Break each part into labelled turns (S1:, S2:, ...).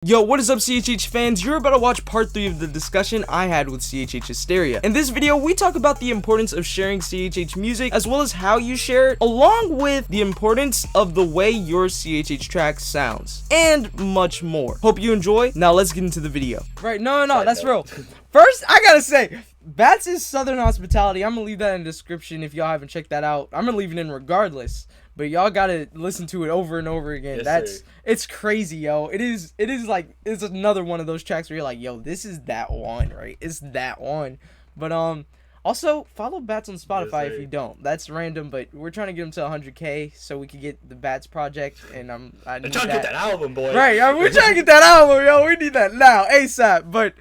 S1: Yo, what is up, CHH fans? You're about to watch part 3 of the discussion I had with CHHysteria. In this video, we talk about the importance of sharing CHH music, as well as how you share it, along with the importance of the way your CHH track sounds, and much more. Hope you enjoy. Now let's get into the video. Right, no, that's real. First, I gotta say, Battz is Southern Hospitality. I'm gonna leave that in the description if y'all haven't checked that out. I'm gonna leave it in regardless. But y'all gotta listen to it over and over again.
S2: Yes,
S1: It's crazy, yo. It is like, it's another one of those tracks where you're like, yo, this is that one, right? It's that one. But also follow Battz on Spotify if you don't. That's random, but we're trying to get him to 100K so we can get the Battz project, and I need
S2: trying to get that album, boy.
S1: Right, we're trying to get that album, yo. We need that now, ASAP. But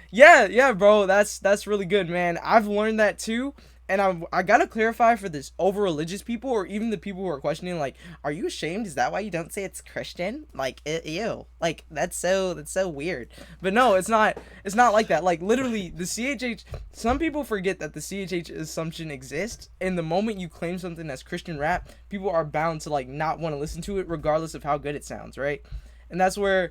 S1: yeah, bro, that's really good, man. I've learned that too. And I gotta clarify for this over-religious people, or even the people who are questioning, like, are you ashamed? Is that why you don't say it's Christian? Like, ew. Like, that's so weird. But no, it's not like that. Like, literally, the CHH, some people forget that the CHH assumption exists, and the moment you claim something as Christian rap, people are bound to, like, not want to listen to it, regardless of how good it sounds, right? And that's why,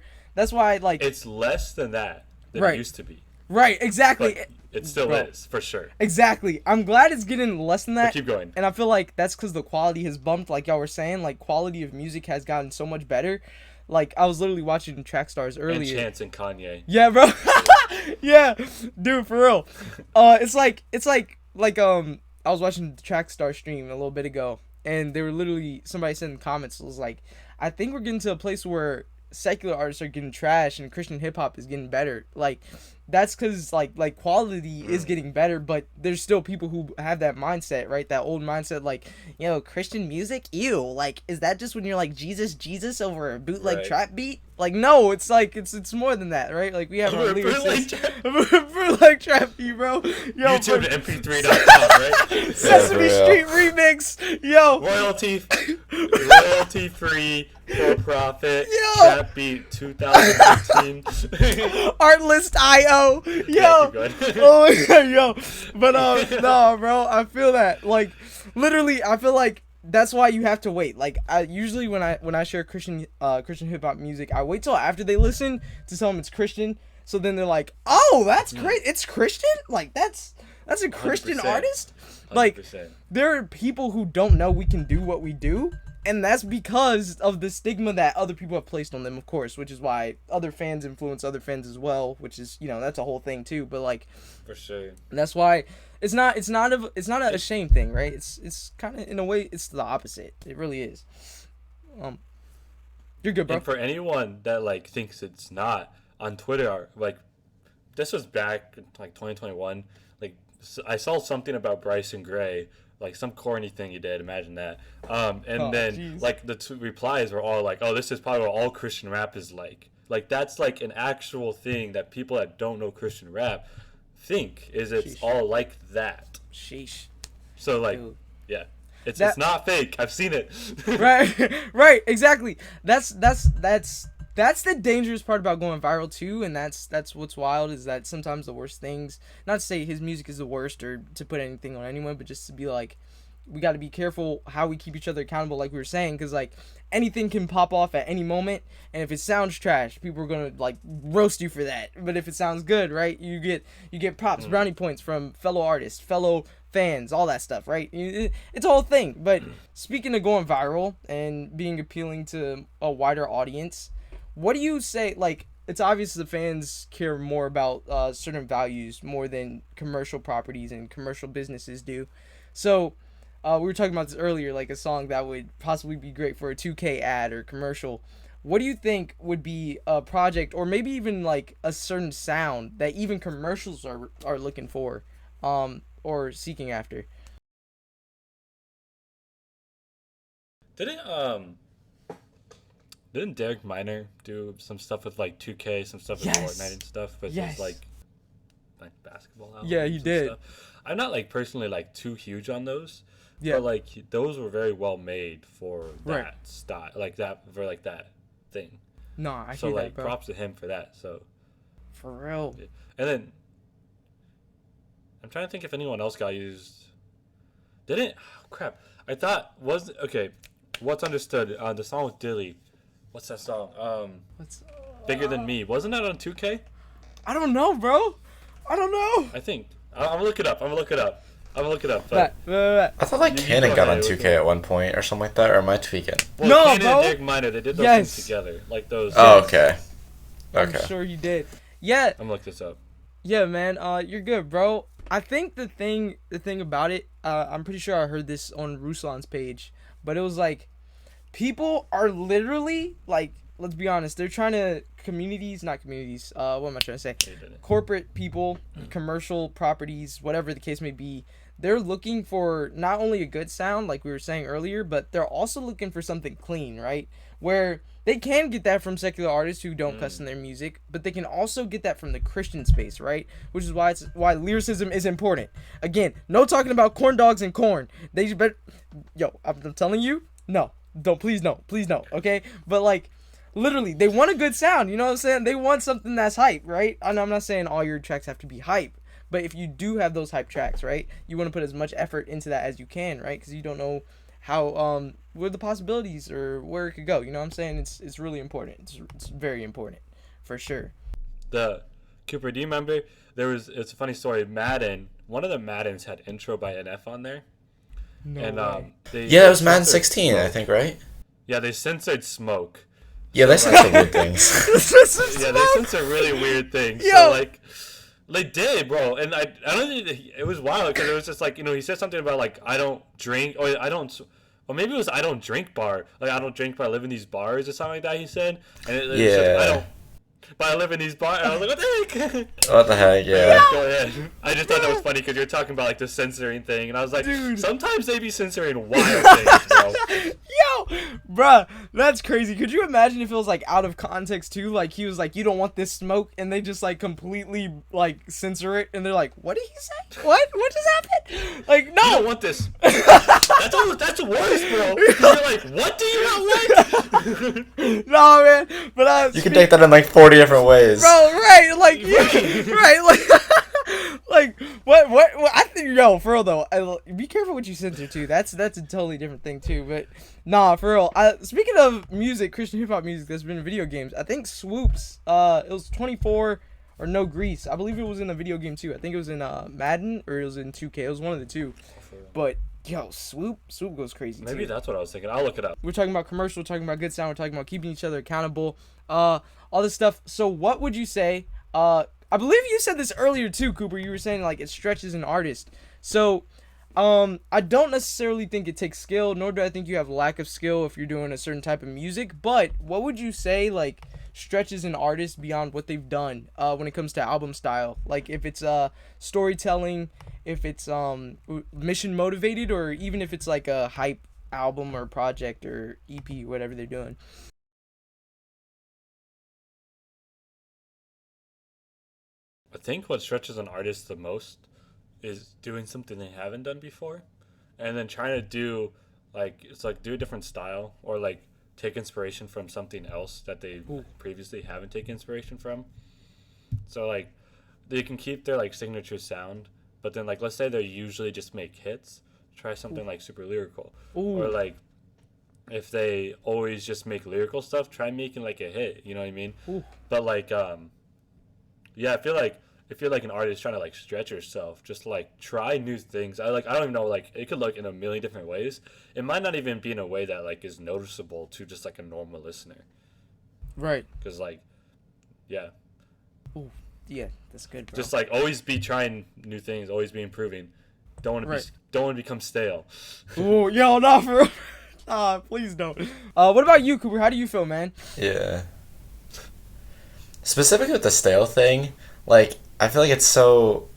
S1: like...
S2: It's less than that than it used to be.
S1: Right, exactly.
S2: But it still is, for sure.
S1: Exactly. I'm glad it's getting less than that.
S2: But keep going.
S1: And I feel like that's because the quality has bumped, like y'all were saying. Like, quality of music has gotten so much better. Like, I was literally watching Trackstarz earlier.
S2: And Chance and Kanye.
S1: Yeah, bro. Yeah, dude, for real. It's like I was watching the Trackstarz stream a little bit ago, and they were literally, somebody said in the comments, was like, I think we're getting to a place where secular artists are getting trash and Christian hip hop is getting better. Like, that's because like quality is getting better, but there's still people who have that mindset, right? That old mindset, like, yo, Christian music, ew. Like, is that just when you're like Jesus over a bootleg trap beat? Like, no, it's like it's more than that, right? Like, we have our lyrics, bootleg trap beat, bro. Yo,
S2: YouTube to mp3.com, right?
S1: Sesame Street remix, yo.
S2: Royalty free, for profit, trap beat 2015.
S1: Artlist.io, yo. Oh my god, yo. But no, bro, I feel that. Like, literally, I feel like that's why you have to wait. Like, I usually when I share Christian hip hop music, I wait till after they listen to tell them it's Christian. So then they're like, oh, that's great. It's Christian? Like, that's a Christian
S2: 100%.
S1: Artist?
S2: 100%.
S1: Like, there are people who don't know we can do what we do. And that's because of the stigma that other people have placed on them, of course, which is why other fans influence other fans as well, which is, you know, that's a whole thing too. But like,
S2: for sure,
S1: that's why it's not a shame thing, right? It's kind of, in a way, it's the opposite. It really is. You're good, bro.
S2: And for anyone that like thinks it's not, on Twitter, like, this was back in like 2021. Like, I saw something about Bryson Gray. Like, some corny thing he did, imagine that. Like, the replies were all like, oh, this is probably what all Christian rap is like. Like, that's like an actual thing that people that don't know Christian rap think, is it's all like that.
S1: Sheesh.
S2: So, like, dude. Yeah. It's not fake. I've seen it.
S1: Right, exactly. That's the dangerous part about going viral too, and that's what's wild, is that sometimes the worst things, not to say his music is the worst or to put anything on anyone, but just to be like, we got to be careful how we keep each other accountable, like we were saying, because like anything can pop off at any moment, and if it sounds trash, people are gonna like roast you for that. But if it sounds good, right, you get props, brownie points from fellow artists, fellow fans, all that stuff, right? It's a whole thing. But speaking of going viral and being appealing to a wider audience, what do you say? Like, it's obvious the fans care more about certain values more than commercial properties and commercial businesses do. So we were talking about this earlier, like a song that would possibly be great for a 2K ad or commercial. What do you think would be a project, or maybe even like a certain sound that even commercials are looking for, or seeking after?
S2: Didn't Derek Minor do some stuff with like 2K, some stuff with Fortnite and stuff, but it's like basketball albums?
S1: Yeah, he did.
S2: Stuff. I'm not like personally like too huge on those, but like those were very well made for that style, like that thing.
S1: No, I
S2: so
S1: hear
S2: like
S1: that, bro.
S2: Props to him for that. So
S1: for real.
S2: And then I'm trying to think if anyone else got used. Crap. I thought What's Understood? The song with Dilly. What's that song? Bigger Than Me. Wasn't that on 2K?
S1: I don't know, bro. I don't know.
S2: I think. I'm gonna look it up.
S1: But
S3: I thought like Canon got on 2K at one point or something like that, or am I tweaking?
S2: well,
S1: No,
S2: Canon
S1: bro.
S2: and Derek Minor, they did those
S1: Yes.
S2: things together. Like those.
S3: Oh, okay.
S1: I'm
S3: Okay.
S1: sure you did. Yeah,
S2: I'm gonna look this up.
S1: yeah, man. You're good, bro. I think the thing about it, I'm pretty sure I heard this on Ruslan's page, but it was like, people are literally like, let's be honest, they're trying to not communities. What am I trying to say? Corporate people, commercial properties, whatever the case may be. They're looking for not only a good sound, like we were saying earlier, but they're also looking for something clean, right? Where they can get that from secular artists who don't cuss in their music, but they can also get that from the Christian space, right? Which is why lyricism is important. Again, no talking about corn dogs and corn. They just better, I'm telling you, no, please no, okay? But like, literally, they want a good sound, you know what I'm saying? They want something that's hype, right? And I'm not saying all your tracks have to be hype, but if you do have those hype tracks, right, you want to put as much effort into that as you can, right? Because you don't know how where the possibilities or where it could go. You know what I'm saying? It's really important. It's very important, for sure.
S2: The Cooper, do you remember? It's a funny story. One of the Maddens had Intro by NF on there.
S1: No
S2: And
S1: way.
S3: Yeah, it was Madden
S2: censored
S3: 16, I
S2: Smoke.
S3: think, right?
S2: Yeah, they censored Smoke.
S3: Yeah, they censor weird things.
S2: Yeah, they censor really weird things.
S1: Yo.
S2: So like, they did, bro. And I don't think it was wild because it was just like, he said something about like, I don't drink, or maybe it was I don't drink bar. Like, I don't drink, but I live in these bars or something like that. He said, and it was just,
S3: Yeah.
S2: I don't. But I live in these bars. And I was like, what the heck?
S3: What the heck? Yeah.
S2: Go ahead. I just thought that was funny because you're talking about like the censoring thing, and I was like,
S1: Dude.
S2: sometimes they be censoring wild things, bro.
S1: Yo, bruh, that's crazy. Could you imagine if it was like out of context too? Like he was like, you don't want this smoke, and they just like completely like censor it, and they're like, what did he say? What just happened? Like,
S2: You
S1: no.
S2: don't want this. That's worse, bro. You're like, what do you not like?
S1: No, man. But
S3: You can take that in like 40 different ways.
S1: bro, right? Like, right? Like, what? I think, for real though, be careful what you censor too. That's a totally different thing too. But nah, for real. Speaking of music, Christian hip hop music that's been in video games, I think Swoope's, it was 24 or No Grease. I believe it was in a video game too. I think it was in Madden or it was in 2K. It was one of the two. But Swoope goes crazy.
S2: Maybe
S1: too.
S2: that's what I was thinking. I'll look it up.
S1: We're talking about commercial, we're talking about good sound, we're talking about keeping each other accountable, all this stuff. So what would you say, I believe you said this earlier too, Cooper, you were saying like it stretches an artist. So I don't necessarily think it takes skill, nor do I think you have lack of skill if you're doing a certain type of music, but what would you say like stretches an artist beyond what they've done when it comes to album style? Like if it's storytelling, if it's mission motivated, or even if it's like a hype album or project or EP, whatever they're doing.
S2: I think what stretches an artist the most is doing something they haven't done before, and then trying to do do a different style, or like take inspiration from something else that they previously haven't taken inspiration from. So like they can keep their like signature sound, but then like let's say they usually just make hits, try something like super lyrical. Or like if they always just make lyrical stuff, try making like a hit, you know what I mean? But like yeah, I feel like if you're like an artist trying to like stretch yourself, just like try new things. I don't even know, like it could look in a million different ways. It might not even be in a way that like is noticeable to just like a normal listener.
S1: Right.
S2: Cuz like yeah.
S1: Yeah, that's good, bro.
S2: Just like always be trying new things, always be improving. Don't want to become stale.
S1: Nah, for real. Please don't. What about you, Cooper? How do you feel, man?
S3: Yeah. Specifically with the stale thing, like I feel like it's so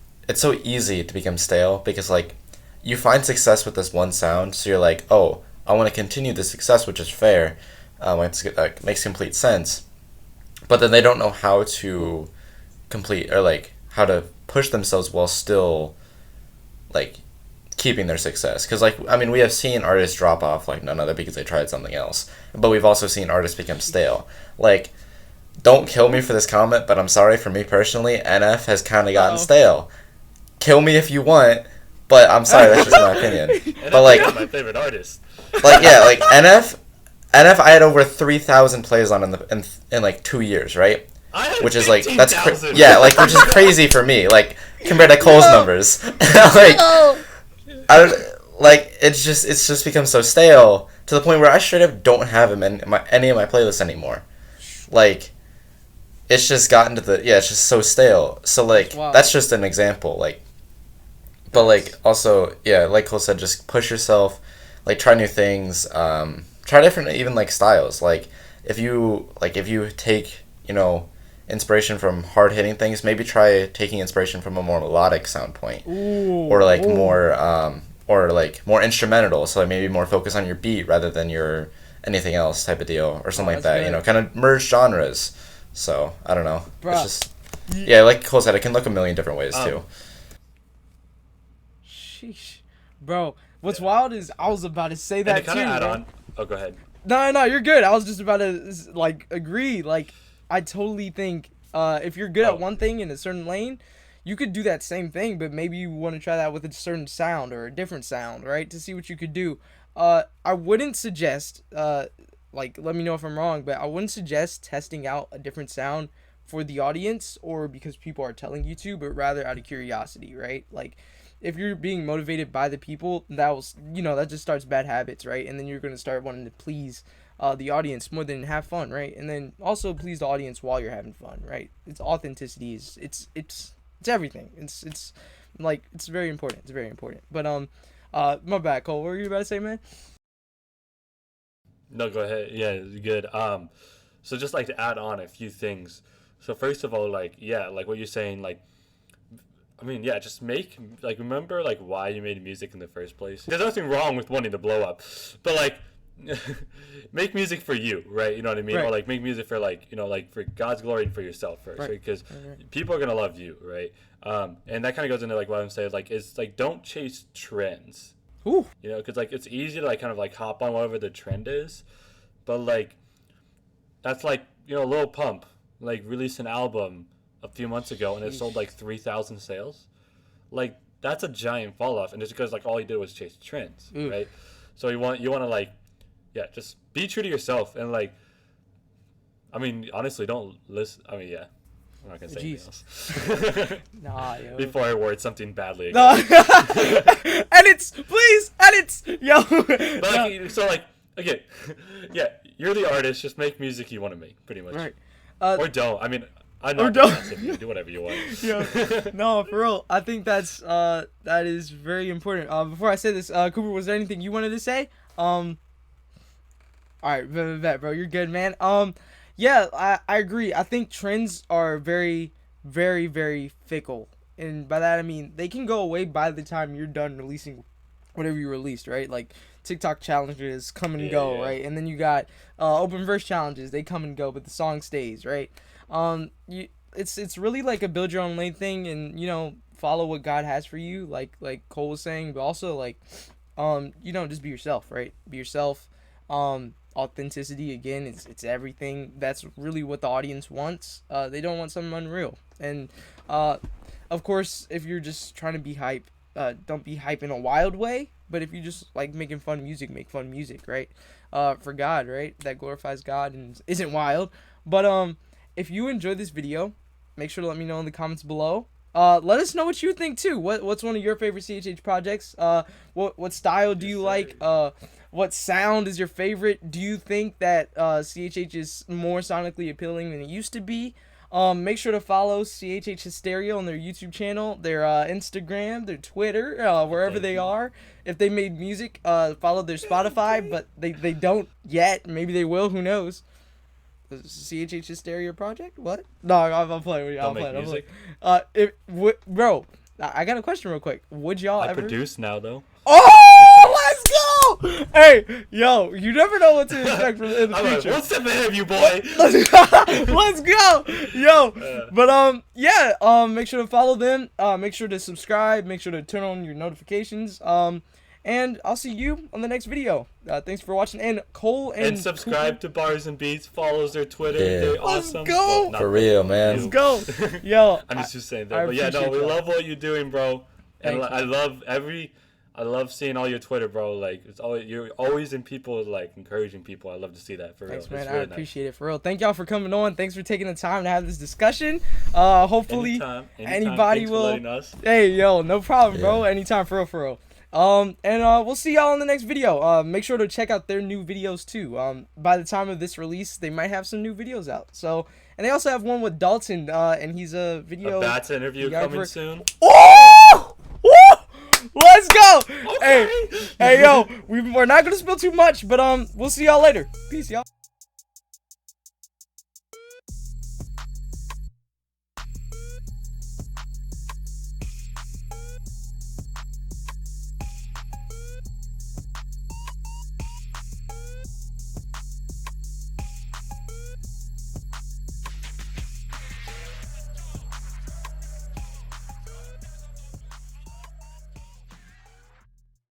S3: easy to become stale because like you find success with this one sound, so you're like, oh, I want to continue the success, which is fair. It makes complete sense. But then they don't know how to complete or like how to push themselves while still like keeping their success. Because like I mean, we have seen artists drop off like none other because they tried something else, but we've also seen artists become stale. Like, don't kill me for this comment, but I'm sorry, for me personally, NF has kind of gotten stale. Kill me if you want, but I'm sorry, that's just my opinion.
S2: And
S3: But like
S2: my favorite artist.
S3: like yeah, like NF NF I had over 3,000 plays on in like 2 years, right?
S2: I had
S3: Which is like
S2: 15,000.
S3: yeah, like which is crazy for me, like compared to Cole's numbers. Like I don't like it's just become so stale to the point where I straight up don't have him in any of my playlists anymore. Like it's just gotten to it's just so stale. So like that's just an example, like but like also like Cole said, just push yourself, like try new things, try different even like styles. Like if you take, you know, inspiration from hard hitting things, maybe try taking inspiration from a more melodic sound point. Or like more instrumental, so like maybe more focus on your beat rather than your anything else type of deal or something like that. Good. You know, kind of merge genres. So I don't know. Bruh. It's just like Cole said, it can look a million different ways too.
S1: Sheesh, bro. What's wild is I was about to say that
S2: too. Add on. Oh, go ahead.
S1: No, you're good. I was just about to like agree. Like I totally think if you're good at one thing in a certain lane, you could do that same thing, but maybe you want to try that with a certain sound or a different sound, right? To see what you could do. I wouldn't suggest like let me know if I'm wrong, but I wouldn't suggest testing out a different sound for the audience or because people are telling you to, but rather out of curiosity, right? Like if you're being motivated by the people, that just starts bad habits, right? And then you're going to start wanting to please the audience more than have fun, right? And then also please the audience while you're having fun, right? It's authenticity it's everything. It's like it's very important. It's very important. But my bad, Cole. What were you about to say, man?
S2: No, go ahead. Yeah, good. So just like to add on a few things. So first of all, like what you're saying, like I mean, just make remember why you made music in the first place. There's nothing wrong with wanting to blow up, but like make music for you, right? You know what I mean? Right. Or like make music for for God's glory and for yourself first, right? Because people are gonna love you, right? And that kind of goes into what I'm saying, is don't chase trends.
S1: Ooh.
S2: You know, because it's easy to kind of hop on whatever the trend is, but that's Lil Pump released an album a few months ago and it sold 3,000 sales. That's a giant fall off, and it's because all he did was chase trends, right? So you want to just be true to yourself and I mean, honestly, don't listen. I mean, I'm not gonna say anything else.
S1: Nah, yo.
S2: Before I word something badly again.
S1: No. Edits, please, edits, yo.
S2: But so again, you're the artist. Just make music you want to make, pretty much.
S1: Right.
S2: Or don't. I mean, I'm not defensive. You do whatever you want.
S1: Yeah. No, for real. I think that is very important. Before I say this, Cooper, was there anything you wanted to say? All right, bro, you're good, man. Yeah, I agree. I think trends are very, very, very fickle. And by that, I mean, they can go away by the time you're done releasing whatever you released, right? Like, TikTok challenges come and go, right? And then you got open verse challenges. They come and go, but the song stays, right? It's really a build your own lane thing and, follow what God has for you, like Cole was saying, but also, just be yourself, right? Be yourself. Authenticity, again, it's everything. That's really what the audience wants. They don't want something unreal. And of course, if you're just trying to be hype, don't be hype in a wild way, but if you just making fun music, make fun music, right? For God, right? That glorifies God and isn't wild. But if you enjoyed this video, make sure to let me know in the comments below. Let us know what you think too. What's one of your favorite CHH projects? What style do you like? What sound is your favorite? Do you think that CHH is more sonically appealing than it used to be? Make sure to follow CHHysteria on their YouTube channel, their Instagram, their Twitter, wherever they are. If they made music, follow their Spotify, but they don't yet. Maybe they will. Who knows? CHHysteria project? What? No, I'm playing with you. I'm playing. Bro, I got a question real quick. Would y'all ever
S2: produce now though?
S1: Oh, let's go! Hey, yo, you never know what to expect in the future.
S2: One step ahead of you, boy.
S1: Let's go, yo. But make sure to follow them. Make sure to subscribe. Make sure to turn on your notifications. And I'll see you on the next video. Thanks for watching. And Cole and
S2: subscribe to Bars and Beats. Follows their Twitter.
S3: Yeah.
S2: They're
S1: Let's
S2: awesome.
S1: go.
S3: For real, man.
S1: Let's go. Yo.
S2: I'm just saying that. But we love what you're doing, bro. And I love I love seeing all your Twitter, bro. Like, you're always in people, like, encouraging people. I love to see that, for real.
S1: Thanks, man.
S2: It's
S1: I
S2: really
S1: appreciate it, for real. Thank y'all for coming on. Thanks for taking the time to have this discussion. Hopefully,
S2: Anytime.
S1: anybody
S2: Thanks
S1: will.
S2: for letting us.
S1: Hey, yo, no problem, bro.
S3: Yeah.
S1: Anytime, for real. And we'll see y'all in the next video. Make sure to check out their new videos too. By the time of this release, they might have some new videos out. So, and they also have one with Dalton. And he's a video.
S2: A Battz interview coming
S1: videographer.
S2: soon.
S1: Oh! Woo! Let's go!
S2: Okay.
S1: Hey, yo, we're not gonna spill too much, but we'll see y'all later. Peace, y'all.